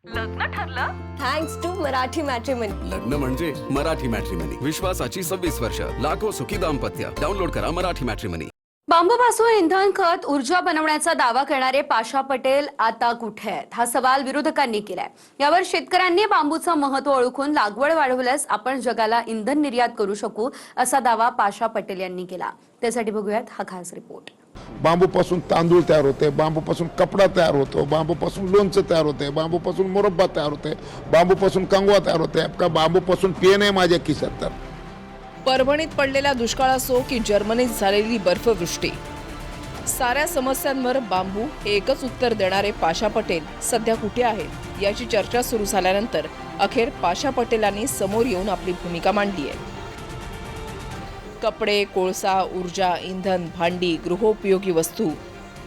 लग्न ठरलं thanks to Marathi matrimony. लग्न म्हणजे मराठी मॅट्रिमनी. विश्वासाची 26 वर्ष. लाखो सुखी दाम्पत्य. डाउनलोड करा मराठी मॅट्रिमनी. बांबूपासून इंधन खत ऊर्जा बनवण्याचा दावा करणारे पाशा पटेल आता कुठे आहेत हा सवाल विरोधकांनी केलाय. यावर शेतकऱ्यांनी बांबूचं महत्त्व ओळखून लागवड वाढवल्यास आपण जगाला इंधन निर्यात करू शकू असा दावा पाशा पटेल यांनी केला. त्यासाठी बघूयात हा खास रिपोर्ट. बांबूपासून तांदूळ तयार होते, बांबूपासून कपडा तयार होतो, बांबूपासून लोणचं तयार होते, बांबूपासून मुरब्बा तयार होते, बांबूपासून कंगवा तयार होते. आपका बांबूपासून पेन आहे माझ्या खिशात. तर परभणीत पडलेला दुष्काळ असो की जर्मनीत झालेली बर्फवृष्टी, साऱ्या समस्यांवर बांबू हे एकच उत्तर देणारे पाशा पटेल सध्या कुठे आहेत याची चर्चा सुरू झाल्यानंतर अखेर पाशा पटेलांनी समोर येऊन आपली भूमिका मांडली आहे. कपडे, कोळसा, ऊर्जा, इंधन, भांडी, गृहोपयोगी वस्तू,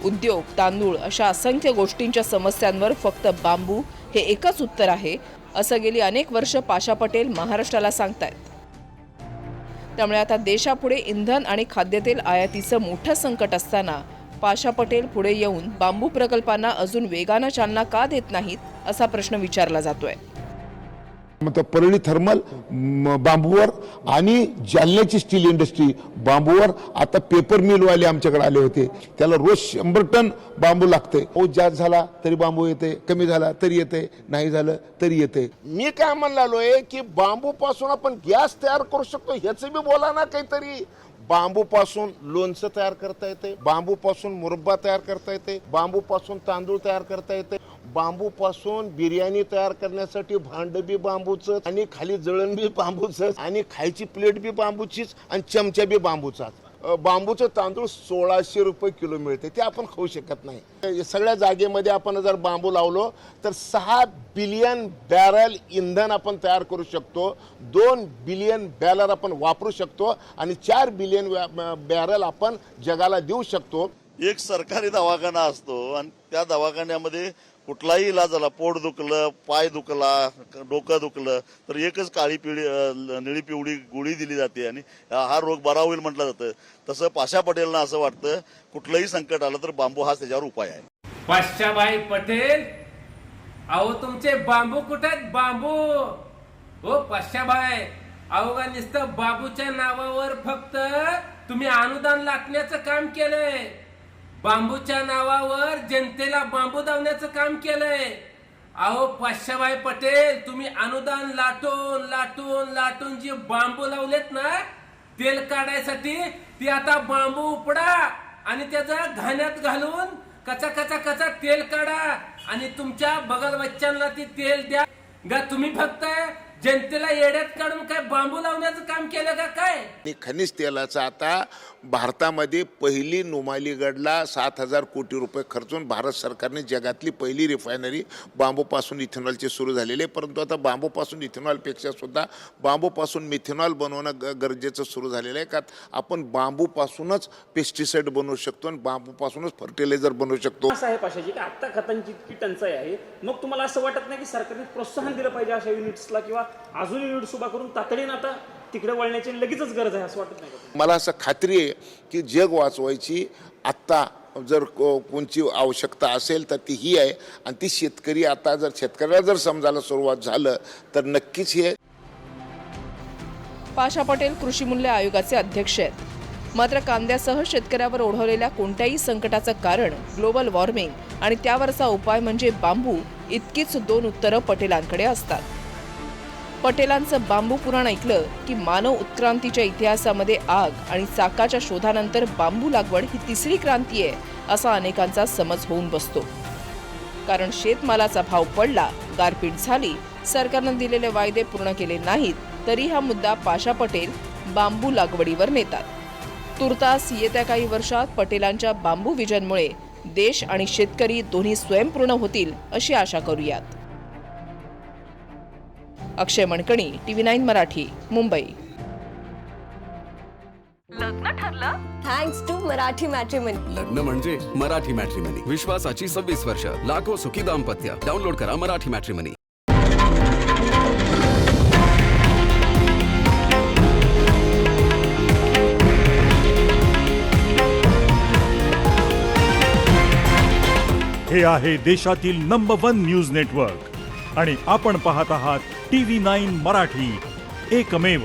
उद्योग, तांदूळ अशा असंख्य गोष्टींच्या समस्यांवर फक्त बांबू हे एकच उत्तर आहे असं गेली अनेक वर्ष पाशा पटेल महाराष्ट्राला सांगतायत. त्यामुळे आता देशापुढे इंधन आणि खाद्यतेल आयातीचं मोठं संकट असताना पाशा पटेल पुढे येऊन बांबू प्रकल्पांना अजून वेगानं चालना का देत नाहीत असा प्रश्न विचारला जातोय. मग परळी थर्मल बांबूवर आणि जालन्याची स्टील इंडस्ट्री बांबूवर. आता पेपर मिलवाले आमच्याकडे आले होते, त्याला रोज 100 टन बांबू लागते. पाऊस जास्त झाला तरी बांबू येते, कमी झाला तरी येते, नाही झालं तरी येते. मी काय म्हणलोय की बांबूपासून आपण गॅस तयार करू शकतो, ह्याचं बी बोला ना काहीतरी. बांबूपासून लोणचं तयार करता येते, बांबूपासून मुरब्बा तयार करता येते, बांबूपासून तांदूळ तयार करता येते, बांबूपासून बिर्याणी तयार करण्यासाठी भांड बी बांबूचं आणि खाली जळण बी बांबूचं आणि खायची प्लेट बी बांबूचीच आणि चमचा बी बांबूचाच. बांबूचं तांदूळ 1600 रुपये किलो मिळते, ते आपण खाऊ शकत नाही. सगळ्या जागेमध्ये आपण जर बांबू लावलो तर 6 बिलियन बॅरल इंधन आपण तयार करू शकतो, 2 बिलियन बॅरल आपण वापरू शकतो आणि 4 बिलियन बॅरल आपण जगाला देऊ शकतो. एक सरकारी दवाखाना असतो आणि त्या दवाखान्यामध्ये कुठलाही इलाज झाला, पोट दुखलं, पाय दुखला, डोकं दुखलं तर एकच काळी पिवळी निळी पिवळी गोळी दिली जाते आणि हा रोग बरा होईल म्हटलं जातं. तसं पाशा पटेलना असं वाटतं कुठलंही संकट आलं तर बांबू हाच त्याच्यावर उपाय आहे. पाशाबाई पटेल, अहो तुमचे बांबू कुठे आहेत? बांबू हो पाशाबाई, अहो का नुसतं बांबूच्या नावावर फक्त तुम्ही अनुदान लाटण्याचं काम केलंय. बांबूच्या नावावर जनतेला बांबू दावण्याचं काम केलंय. अहो पाशाबाई पटेल, तुम्ही अनुदान लाटून लाटून लाटून जे बांबू लावलेत ना तेल काढायसाठी, ते आता बांबू उपडा आणि त्याचा घाण्यात घालून कचा कचा कचा तेल काढा आणि तुमच्या बगल बच्चांना ते तेल द्या. गा तुम्ही फक्त जनतेला येड्यात काढून काय बांबू लावण्याचं काम केलं का काय? खनिज तेलाचं आता भारतामध्ये पहिली नुमालीगडला 7,000 कोटी रुपये खर्चून भारत सरकारने जगातली पहिली रिफायनरी बांबूपासून इथेनॉलची सुरू झालेली आहे. परंतु आता बांबूपासून इथेनॉलपेक्षा सुद्धा बांबूपासून मिथेनॉल बनवणं गरजेचं सुरू झालेलं आहे. का आपण बांबूपासूनच पेस्टिसाइड बनवू शकतो आणि बांबूपासूनच फर्टिलायझर बनवू शकतो. असं आहे पाशाजी की आत्ता खतांची इतकी टंचाई आहे, मग तुम्हाला असं वाटत नाही की सरकारने प्रोत्साहन दिलं पाहिजे अशा युनिट्सला किंवा अजून युनिट्स उभा करून तातडीनं आता तिकडे वळण्याची लगेचच गरज आहे असं वाटत नाही? मला असं खात्री आहे की जग वाचवायची आत्ता जर कोणची आवश्यकता असेल तर ती ही आहे आणि ती शेतकरी आता जर शेतकऱ्याला जर समजायला सुरुवात झालं तर नक्कीच हे. पाशा पटेल कृषी मूल्य आयोगाचे अध्यक्ष आहेत. मात्र कांद्यासह शेतकऱ्यावर ओढवलेल्या कोणत्याही संकटाचं कारण ग्लोबल वॉर्मिंग आणि त्यावरचा उपाय म्हणजे बांबू इतकीच 2 उत्तरं पटेलांकडे असतात. पटेलांचं बांबू पुराण ऐकलं की मानव उत्क्रांतीच्या इतिहासामध्ये आग आणि चाकाच्या शोधानंतर बांबू लागवड ही तिसरी क्रांती आहे असा अनेकांचा समज होऊन बसतो. कारण शेतमालाचा भाव पडला, गारपीट झाली, सरकारनं दिलेले वायदे पूर्ण केले नाहीत तरी हा मुद्दा पाशा पटेल बांबू लागवडीवर नेतात. तुर्तास येत्या काही वर्षात पटेलांच्या बांबू विजनमुळे देश आणि शेतकरी दोन्ही स्वयंपूर्ण होतील अशी आशा करूयात. अक्षय मणकणी, TV9 मराठी, मुंबई. लग्न ठरलं थँक्स टू मराठी मॅट्रिमनी. लग्न म्हणजे मराठी मॅट्रिमनी. विश्वासाची 26 वर्ष. लाखो सुखी दाम्पत्य. डाउनलोड करा मराठी मॅट्रिमनी. हे आहे देशातील नंबर 1 न्यूज नेटवर्क आणि आपण पाहत आहात TV9 मराठी, एकमेव